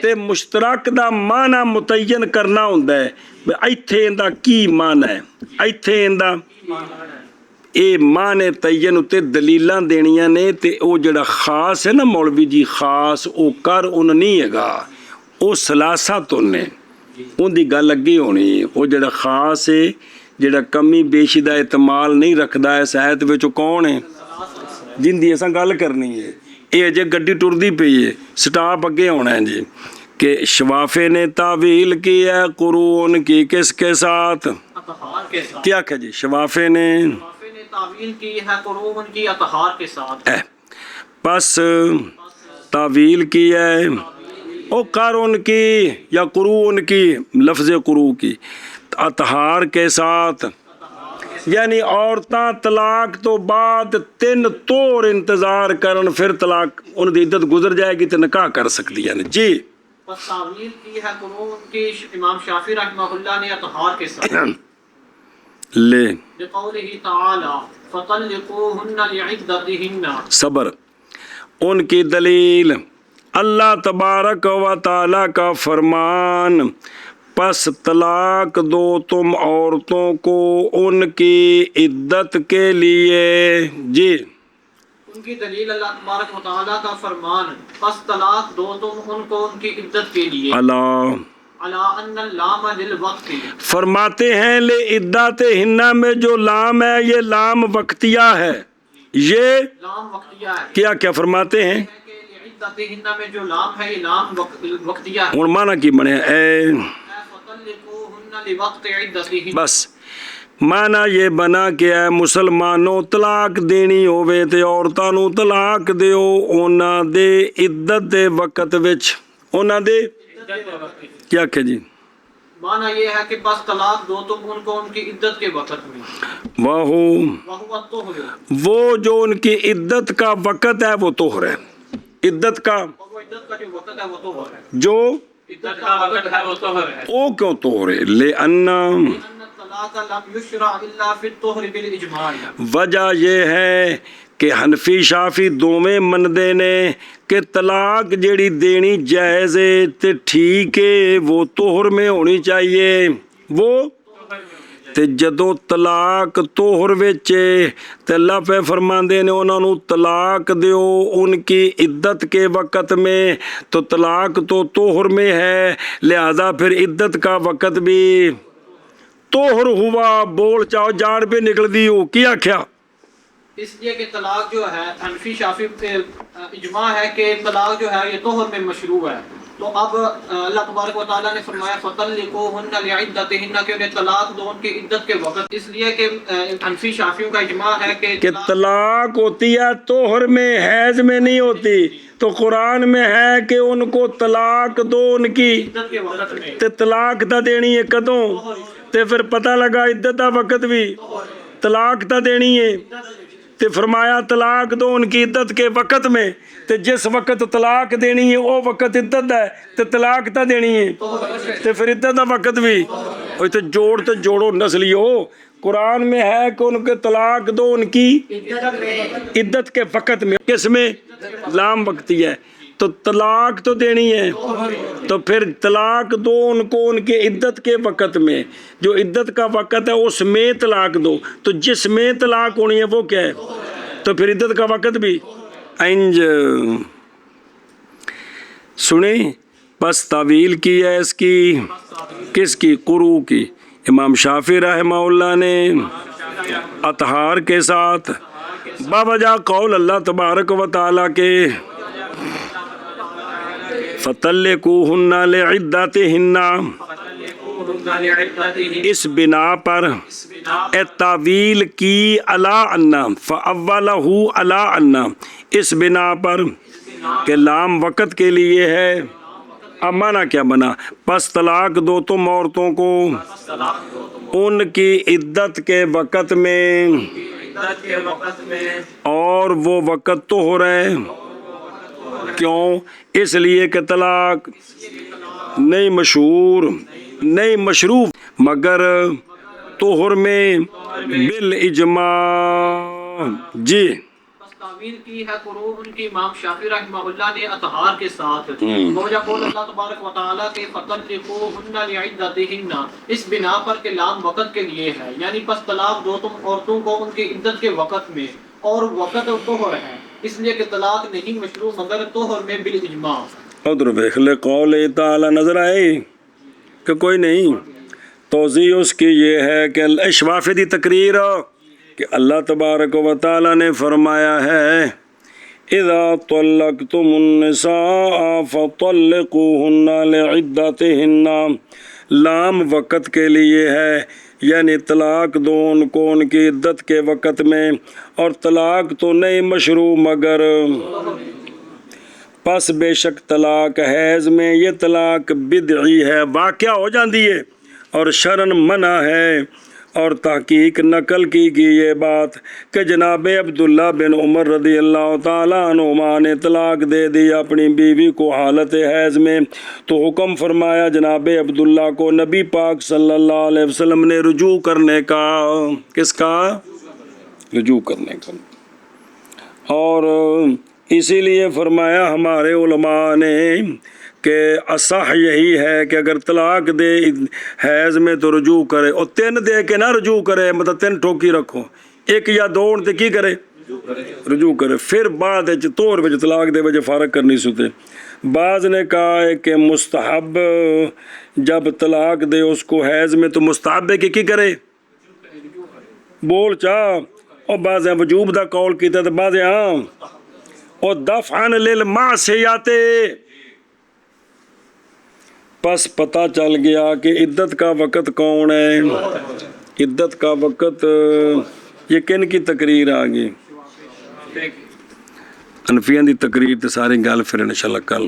Speaker 1: تے مشترک دا معنی متعین کرنا ہوندا ہے بے ایتھے ایندا کی معنی ہے، ایتھے ایندا اے معنی تعین اتے دلیلاں دینیاں نے، تے او جڑا خاص ہے نا مولوی جی خاص او کر ان نہیں ہے گا، او سلاسات نے ان دی گل اگے ہونی، او جڑا خاص ہے جڑا کمی بیشی دا احتمال نہیں رکھدا ہے صحت وچ کون ہے جن دی اساں گل کرنی ہے، اے اجے گڈی ٹردی پئی ہے سٹاپ اگے ہونا ہے جی، کہ شوافے نے تعویل کی ہے قرون کی کس کے ساتھ،
Speaker 2: اطہار کے ساتھ،
Speaker 1: کیا کہ جی شوافے نے
Speaker 2: شافعی نے تعویل کی ہے قرون کی اطہار کے ساتھ،
Speaker 1: پس تعویل کی ہے او قرون کی یا قرون کی، لفظ قرو کی اطہار کے ساتھ، یعنی عورتاں طلاق تو بعد 3 طور انتظار کرن پھر طلاق ان دی عدت گزر جائے گی تو نکاح کر سکتی ہیں جی،
Speaker 2: پس تعویل کی ہے قرون کی امام شافعی رحمہ اللہ نے اطہار کے ساتھ،
Speaker 1: لے
Speaker 2: لقولہ تعالی فطلقوہن لعدتہن،
Speaker 1: صبر، ان کی دلیل اللہ تبارک و تعالیٰ کا فرمان، پس طلاق دو تم عورتوں کو ان کی عدت کے لیے جی،
Speaker 2: ان کی دلیل اللہ تبارک و تعالیٰ کا فرمان، پس طلاق دو تم ان کو ان کی عدت کے لیے،
Speaker 1: اللہ
Speaker 2: علی ان اللام للوقت،
Speaker 1: فرماتے ہیں لے عدت ہنہ میں جو لام ہے یہ لام وقتیہ ہے، یہ
Speaker 2: لام وقتیہ ہے،
Speaker 1: کیا کیا فرماتے ہیں
Speaker 2: کہ لعدتہن میں جو لام ہے یہ لام وقتیہ ہے،
Speaker 1: ہن معنی کی بنے اے
Speaker 2: فطلقوہن لوقت عدتہن،
Speaker 1: بس معنی یہ بنا کہ اے مسلمانوں طلاق دینی ہووے تے عورتاں نوں طلاق دیو انہاں دے عدت دے وقت وچ، انہاں دے کیا کہ جی
Speaker 2: معنی یہ ہے کہ بس طلاق دو تم ان کو ان کی عدت کے وقت میں،
Speaker 1: وہو
Speaker 2: وہو الطہر،
Speaker 1: وہ جو ان کی عدت کا وقت ہے وہ طہر ہے، عدت کا
Speaker 2: وہ عدت کا جو وقت ہے وہ طہر ہے،
Speaker 1: جو
Speaker 2: عدت کا وقت ہے وہ طہر ہے،
Speaker 1: او کیوں طہر ہے لأن
Speaker 2: ان الطلاق لم یشرع الا فی الطہر بالاجماع،
Speaker 1: وجہ یہ ہے کہ حنفی شافی دوویں مندے نے کہ طلاق جیڑی دینی جائز ہے تے ٹھیک ہے وہ طہر میں ہونی چاہیے، وہ تے جدوں طلاق طہر وچ تے اللہ پہ فرماندے نے انہاں نوں طلاق دیو ان کی عدت کے وقت میں، تو طلاق تو طہر میں ہے لہذا پھر عدت کا وقت بھی طہر ہوا، بول چاہو جان پہ نکل دی ہو کیا کیا،
Speaker 2: اس لیے کہ طلاق جو ہے حنفی شافی پہ اجماع ہے کہ طلاق جو ہے یہ طہر میں مشروع ہے، تو اب اللہ تبارک و تعالیٰ نے فرمایا فطلقوہن لعدتہن کہ انہیں طلاق دو ان کی عدت کے وقت، اس لیے کہ حنفی شافیوں کا اجماع ہے کہ
Speaker 1: طلاق ہوتی ہے طہر میں حیض میں نہیں ہوتی، تو قرآن میں ہے کہ ان کو طلاق دو ان کی
Speaker 2: عدت کے وقت میں،
Speaker 1: تے طلاق تا دینی ہے کدوں تے پھر پتہ لگا عدت دا وقت بھی طلاق تا دینی ہے تے فرمایا طلاق دو ان کی عدت کے وقت میں، تے جس وقت طلاق دینی ہے وہ وقت عدت ہے تے طلاق تا دینی ہے تے پھر عدت دا وقت بھی، اوہ تے جوڑ تے جوڑو نسلیو، قرآن میں ہے کہ ان کے طلاق دو ان کی عدت کے وقت میں، کس میں لام وقتی ہے، تو طلاق تو دینی ہے تو پھر طلاق دو ان کو ان کے عدت کے وقت میں، جو عدت کا وقت ہے اس میں طلاق دو، تو جس میں طلاق ہونی ہے وہ کیا ہے، تو پھر عدت کا وقت بھی انج سنیں بس تعویل کی ہے اس کی کس کی؟ قرو کی۔ امام شافعی رحمہ اللہ نے اطہار کے ساتھ باوجہ قول اللہ تبارک و تعالیٰ کے فَطَلِّقُوهُنَّ لِعِدَّتِهِنَّ، اس بنا پر تعویل کی علی انا فَأَوَّلَهُ علی انا، اس بنا پر کہ لام وقت کے لیے ہے۔ اب معنی کیا بنا؟ پس طلاق دو تم عورتوں کو ان کی عدت کے وقت میں، اور وہ وقت طہر ہے۔ کیوں؟ اس لیے کہ طلاق نہیں مشہور نہیں مشروف مگر طہر میں بالاجماع۔ جی
Speaker 2: تعویل کی ہے قرون ان کی امام شافعی رحمہ اللہ نے اطہار کے ساتھ، موجہ قول اللہ تبارک و تعالیٰ کے فَطَلِّقُوهُنَّ لِعِدَّتِهِنَّ، اس بنا پر کہ لام وقت کے لیے ہے، یعنی پس طلاق دو تم عورتوں کو ان کی عدت کے وقت میں، اور وقت طہر ہے، اس لیے کہ طلاق نہیں مشروع مگر طہر میں بالاجماع۔
Speaker 1: ادھر دیکھ لے قول تعالیٰ نظر آئے کہ کوئی نہیں؟ توضیح اس کی یہ ہے کہ اشوافی تقریر کہ اللہ تبارک و تعالیٰ نے فرمایا ہے اذا طلقتم النساء فطلقوهن لعدتهن، لام وقت کے لیے ہے، یعنی طلاق دو ان کو ان کی عدت کے وقت میں، اور طلاق تو نہیں مشروع مگر پس بے شک طلاق حیض میں یہ طلاق بدعی ہے، واقعہ ہو جاندی ہے اور شرعن منع ہے۔ اور تحقیق نقل کی یہ بات کہ جناب عبداللہ بن عمر رضی اللہ تعالیٰ عنہما نے طلاق دے دی اپنی بیوی کو حالت حیض میں، تو حکم فرمایا جناب عبداللہ کو نبی پاک صلی اللہ علیہ وسلم نے رجوع کرنے کا۔ کس کا؟ رجوع کرنے کا۔ اور اسی لیے فرمایا ہمارے علماء نے کہ اصح یہی ہے کہ اگر طلاق دے حیض میں تو رجوع کرے، اور 3 دے کے نہ رجوع کرے، مطلب 3 ٹھوکی رکھو، 1 یا 2 تے کی کرے؟ رجوع کرے۔ پھر بعد طور وچ طلاق دے وجہ فارغ کرنی سوتے۔ بعض نے کہا ہے کہ مستحب جب طلاق دے اس کو حیض میں تو مستحب ہے کہ کی کرے؟ بول چاہ۔ اور بعض وجوب دا قول کیتا تو بعض اور دفعن للمعصیات، پس پتہ چل گیا کہ عدت کا وقت کون ہے؟ عدت کا وقت یہ کن کی تقریر آگئی؟ حنفیاں دی تقریر تے ساری گل پھر انشاءاللہ کل